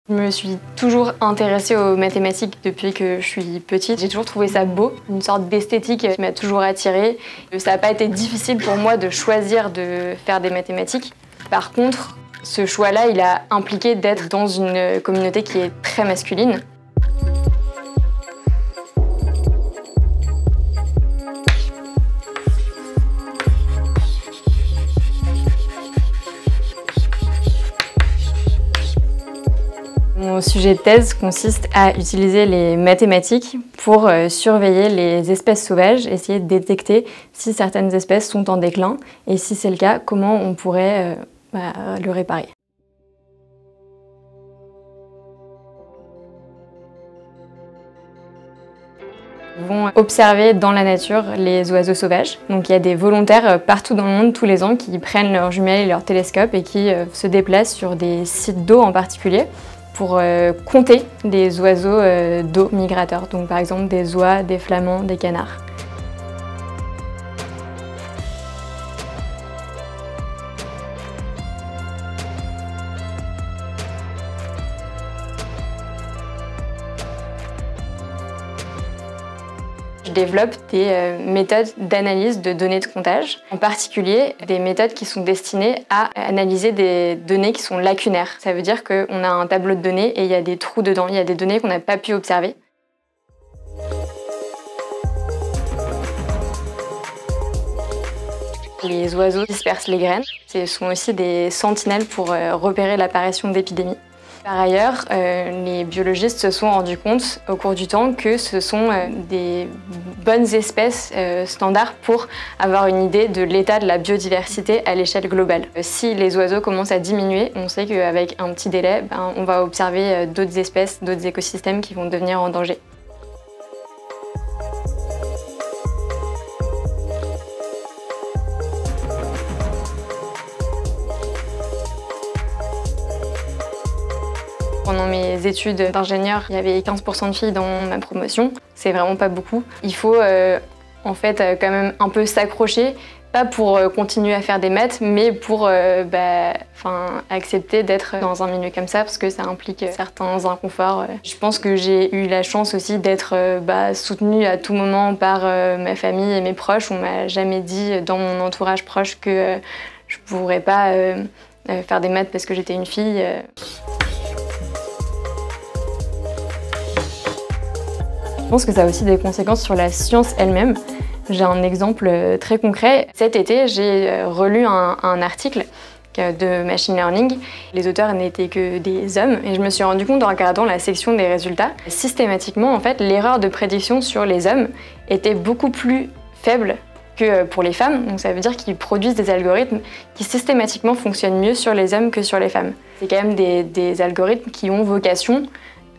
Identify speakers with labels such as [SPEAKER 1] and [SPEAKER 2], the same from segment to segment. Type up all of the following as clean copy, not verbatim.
[SPEAKER 1] Je me suis toujours intéressée aux mathématiques depuis que je suis petite. J'ai toujours trouvé ça beau, une sorte d'esthétique qui m'a toujours attirée. Ça n'a pas été difficile pour moi de choisir de faire des mathématiques. Par contre, ce choix-là, il a impliqué d'être dans une communauté qui est très masculine. Mon sujet de thèse consiste à utiliser les mathématiques pour surveiller les espèces sauvages, essayer de détecter si certaines espèces sont en déclin et si c'est le cas, comment on pourrait le réparer. Ils vont observer dans la nature les oiseaux sauvages. Donc il y a des volontaires partout dans le monde tous les ans qui prennent leurs jumelles et leurs télescopes et qui se déplacent sur des sites d'eau en particulier pour compter des oiseaux d'eau migrateurs, donc par exemple des oies, des flamands, des canards. Je développe des méthodes d'analyse de données de comptage, en particulier des méthodes qui sont destinées à analyser des données qui sont lacunaires. Ça veut dire qu'on a un tableau de données et il y a des trous dedans, il y a des données qu'on n'a pas pu observer. Les oiseaux dispersent les graines. Ce sont aussi des sentinelles pour repérer l'apparition d'épidémies. Par ailleurs, les biologistes se sont rendus compte au cours du temps que ce sont des bonnes espèces standards pour avoir une idée de l'état de la biodiversité à l'échelle globale. Si les oiseaux commencent à diminuer, on sait qu'avec un petit délai, on va observer d'autres espèces, d'autres écosystèmes qui vont devenir en danger. Pendant mes études d'ingénieur, il y avait 15% de filles dans ma promotion. C'est vraiment pas beaucoup. Il faut en fait quand même un peu s'accrocher, pas pour continuer à faire des maths, mais pour accepter d'être dans un milieu comme ça, parce que ça implique certains inconforts. Je pense que j'ai eu la chance aussi d'être soutenue à tout moment par ma famille et mes proches. On m'a jamais dit dans mon entourage proche que je pourrais pas faire des maths parce que j'étais une fille. Je pense que ça a aussi des conséquences sur la science elle-même. J'ai un exemple très concret. Cet été, j'ai relu un article de machine learning. Les auteurs n'étaient que des hommes et je me suis rendu compte en regardant la section des résultats, systématiquement, en fait, l'erreur de prédiction sur les hommes était beaucoup plus faible que pour les femmes. Donc ça veut dire qu'ils produisent des algorithmes qui systématiquement fonctionnent mieux sur les hommes que sur les femmes. C'est quand même des algorithmes qui ont vocation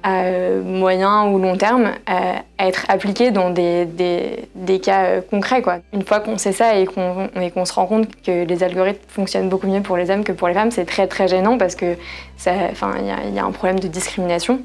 [SPEAKER 1] à moyen ou long terme à être appliqués dans des cas concrets, quoi. Une fois qu'on sait ça et qu'on se rend compte que les algorithmes fonctionnent beaucoup mieux pour les hommes que pour les femmes, c'est très très gênant parce que il y a un problème de discrimination.